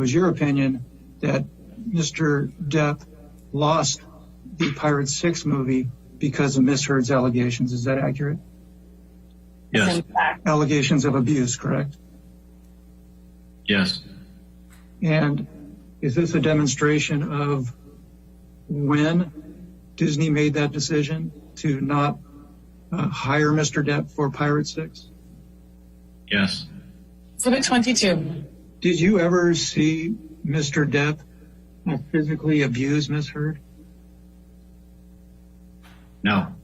was your opinion that Mr. Depp lost the Pirates 6 movie because of Miss Heard's allegations. Is that accurate? Yes. Allegations of abuse, correct? Yes. And is this a demonstration of when Disney made that decision to not hire Mr. Depp for Pirates 6? Yes. Exhibit 22. Did you ever see Mr. Depp physically abuse Miss Heard? No.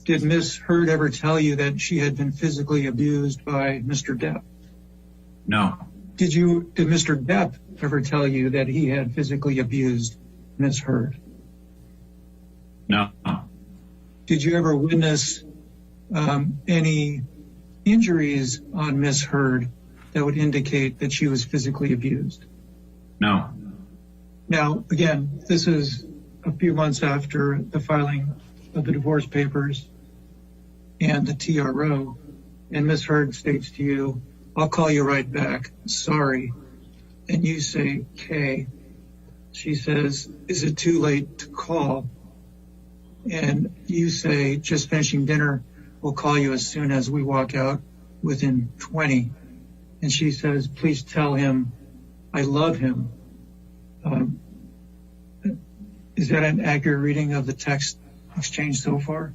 Did Miss Heard ever tell you that she had been physically abused by Mr. Depp? No. Did Mr. Depp ever tell you that he had physically abused Miss Heard? No. Did you ever witness any injuries on Miss Heard that would indicate that she was physically abused? No. Now, again, this is a few months after the filing of the divorce papers and the TRO, and Miss Heard states to you, "I'll call you right back. Sorry." And you say, "Okay." She says, "Is it too late to call?" And you say, "Just finishing dinner. We'll call you as soon as we walk out within 20. And she says, "Please tell him I love him." Is that an accurate reading of the text exchange so far?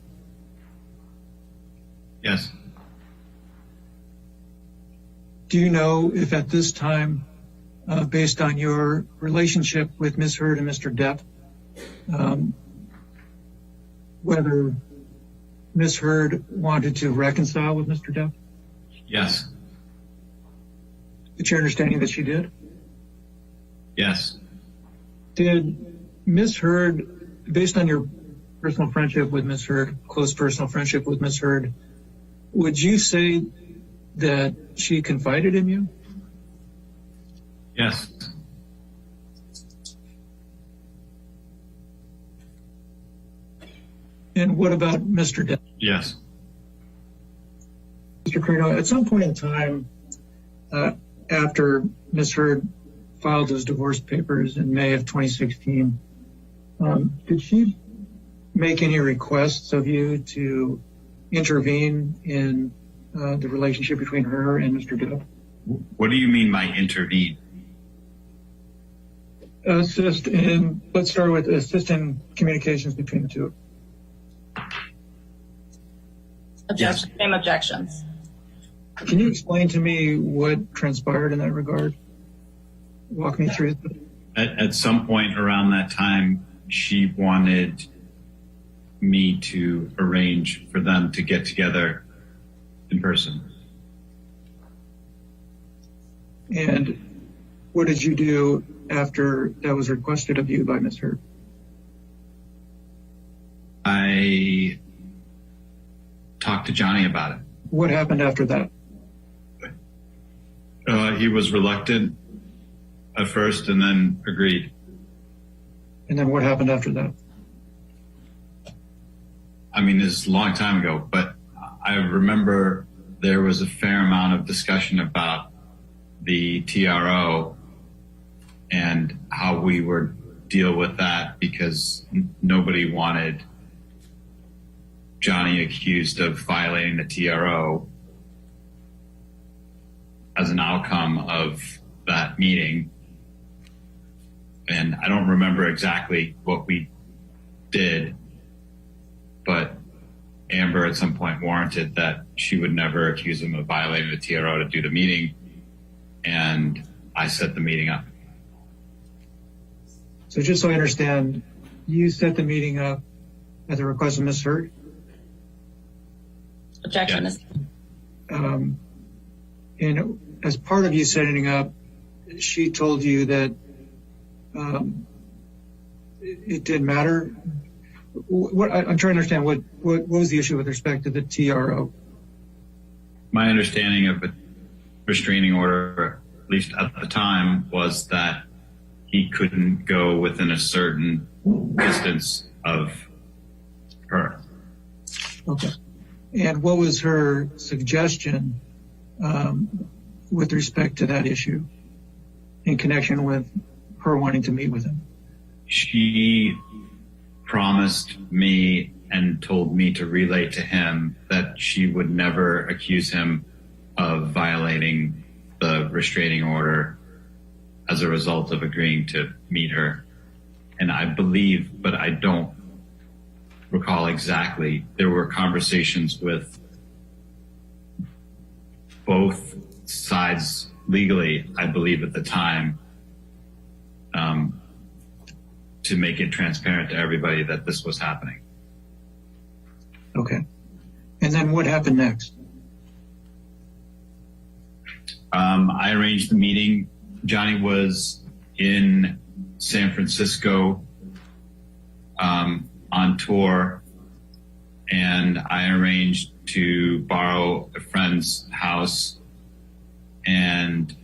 Yes. Do you know if at this time, based on your relationship with Miss Heard and Mr. Depp, whether Miss Heard wanted to reconcile with Mr. Depp? Yes. It's your understanding that she did? Yes. Did Miss Heard, based on your personal friendship with Miss Heard, close personal friendship with Miss Heard, would you say that she confided in you? Yes. And what about Mr. Depp? Yes. Mr. Carino, at some point in time, after Miss Heard filed those divorce papers in May of 2016, did she make any requests of you to intervene in the relationship between her and Mr. Depp? What do you mean by intervene? Let's start with assist in communications between the two. Same objections. Can you explain to me what transpired in that regard? Walk me through it. At some point around that time, she wanted me to arrange for them to get together in person. And what did you do after that was requested of you by Ms. Heard? I talked to Johnny about it. What happened after that? He was reluctant at first and then agreed. And then what happened after that? I mean, this is a long time ago, but I remember there was a fair amount of discussion about the TRO and how we would deal with that because nobody wanted Johnny accused of violating the TRO as an outcome of that meeting. And I don't remember exactly what we did, but Amber at some point warranted that she would never accuse him of violating the TRO to do the meeting, and I set the meeting up. So just so I understand, you set the meeting up at the request of Ms. Heard? Objection. Yeah. And as part of you setting up, she told you that it didn't matter. I'm trying to understand what was the issue with respect to the TRO? My understanding of a restraining order, at least at the time, was that he couldn't go within a certain distance of her. Okay. And what was her suggestion with respect to that issue? in connection with her wanting to meet with him? She promised me and told me to relay to him that she would never accuse him of violating the restraining order as a result of agreeing to meet her. And I believe, but I don't recall exactly, there were conversations with both sides legally, I believe at the time, to make it transparent to everybody that this was happening. Okay. And then what happened next? I arranged the meeting. Johnny was in San Francisco on tour, and I arranged to borrow a friend's house, and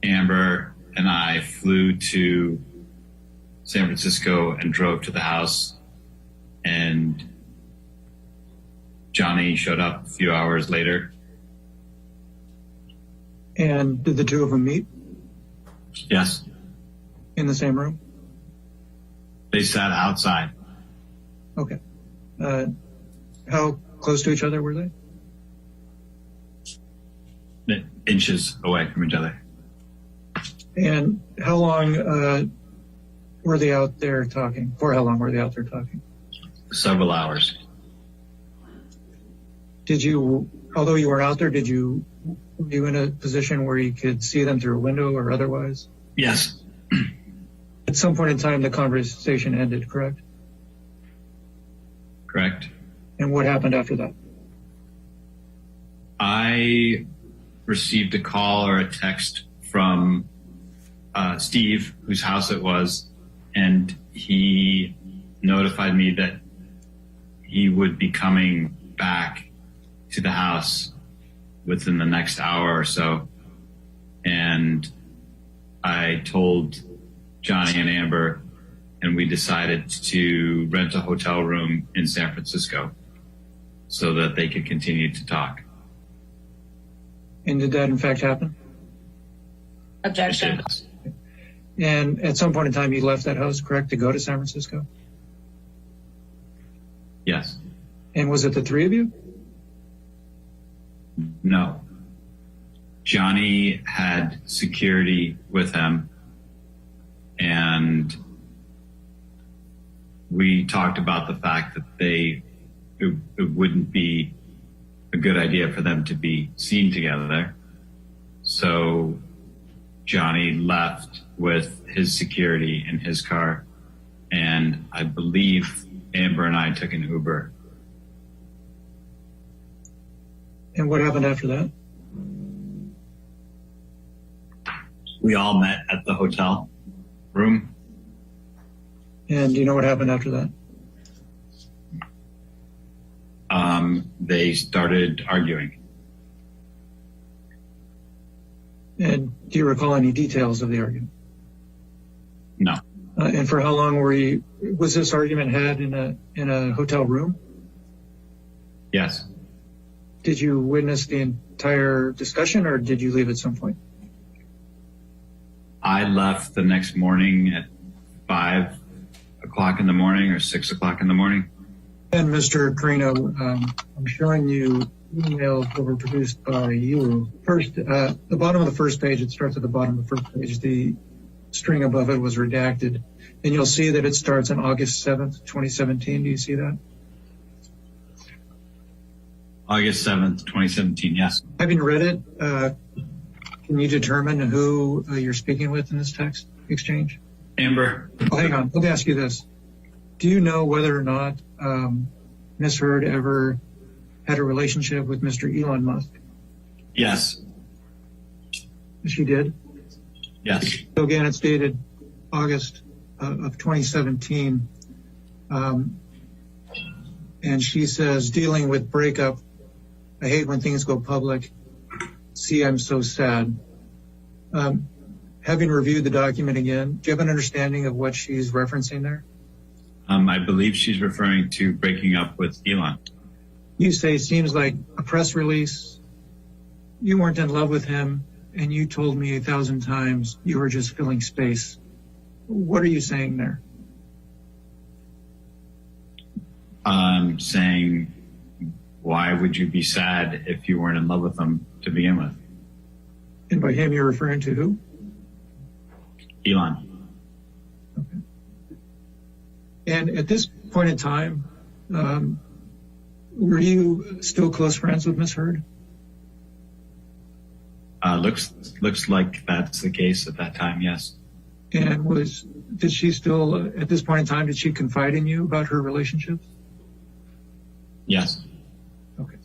Amber and I flew to San Francisco and drove to the house, and Johnny showed up a few hours later. And did the two of them meet Yes, in the same room? they sat outside. Okay. How close to each other were they? Inches away from each other. And how long were they out there talking? For how long were they out there talking? Several hours. Did you, although you were out there, were you in a position where you could see them through a window or otherwise? Yes. At some point in time, the conversation ended, correct? Correct. And what happened after that? I received a call or a text from Steve, whose house it was, and he notified me that he would be coming back to the house within the next hour or so. And I told Johnny and Amber, and we decided to rent a hotel room in San Francisco so that they could continue to talk. And did that in fact happen? Objection. And at some point in time, you left that house, correct, to go to San Francisco? Yes. And was it the three of you? No. Johnny had security with him, and we talked about the fact that it wouldn't be a good idea for them to be seen together. So Johnny left with his security in his car, and I believe Amber and I took an Uber. And what happened after that? We all met at the hotel room. And do you know what happened after that? They started arguing. And do you recall any details of the argument? No. And for how long was this argument had in a hotel room? Yes. Did you witness the entire discussion, or did you leave at some point? I left the next morning at 5 o'clock in the morning or 6 o'clock in the morning. And Mr. Carino, I'm showing you emails that were produced by you. First, the bottom of the first page, it starts at the bottom of the first page. The string above it was redacted. And you'll see that it starts on August 7th, 2017. Do you see that? August 7th, 2017, yes. Having read it, can you determine who you're speaking with in this text exchange? Amber. Oh, hang on. Let me ask you this. Do you know whether or not Ms. Heard ever had a relationship with Mr. Elon Musk? Yes. She did? Yes. So again, it's dated August of 2017. And she says, dealing with breakup, I hate when things go public. See, I'm so sad. Having reviewed the document again, do you have an understanding of what she's referencing there? I believe she's referring to breaking up with Elon. You say seems like a press release. You weren't in love with him, and you told me 1,000 times you were just filling space. What are you saying there? I'm saying, why would you be sad if you weren't in love with him to begin with? And by him, you're referring to who? Elon. Okay. And at this point in time, were you still close friends with Miss Heard? Looks like that's the case at that time, yes. And did she still, at this point in time, did she confide in you about her relationship? Yes. Okay.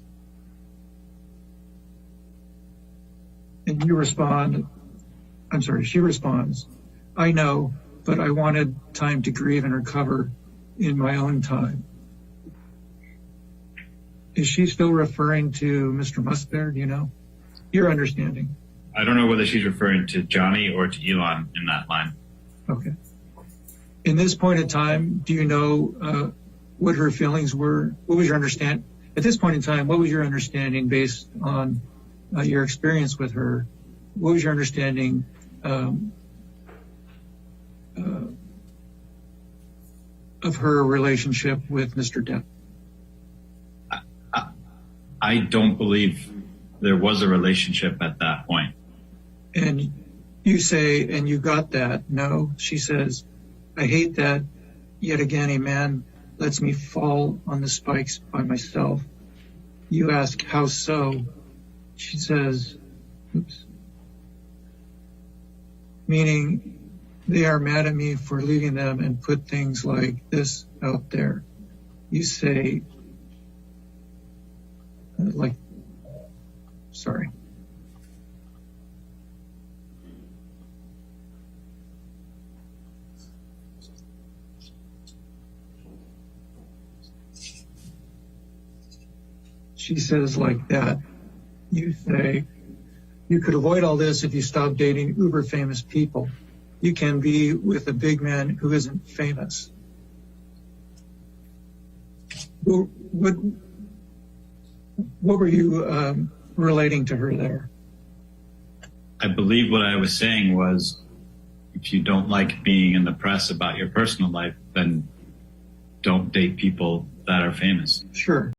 And you respond, she responds, I know, but I wanted time to grieve and recover in my own time. Is she still referring to Mr. Musk there? Do you know? Your understanding. I don't know whether she's referring to Johnny or to Elon in that line. Okay. In this point in time, do you know what her feelings were? What was your understanding? At this point in time, what was your understanding based on your experience with her? What was your understanding of her relationship with Mr. Depp? I don't believe there was a relationship at that point. And you say, and you got that? No. She says, I hate that yet again a man lets me fall on the spikes by myself. You ask, how so? She says, oops. Meaning they are mad at me for leaving them and put things like this out there. You say, sorry. She says like that. You say, you could avoid all this if you stopped dating uber famous people. You can be with a big man who isn't famous. What were you relating to her there? I believe what I was saying was, if you don't like being in the press about your personal life, then don't date people that are famous. Sure.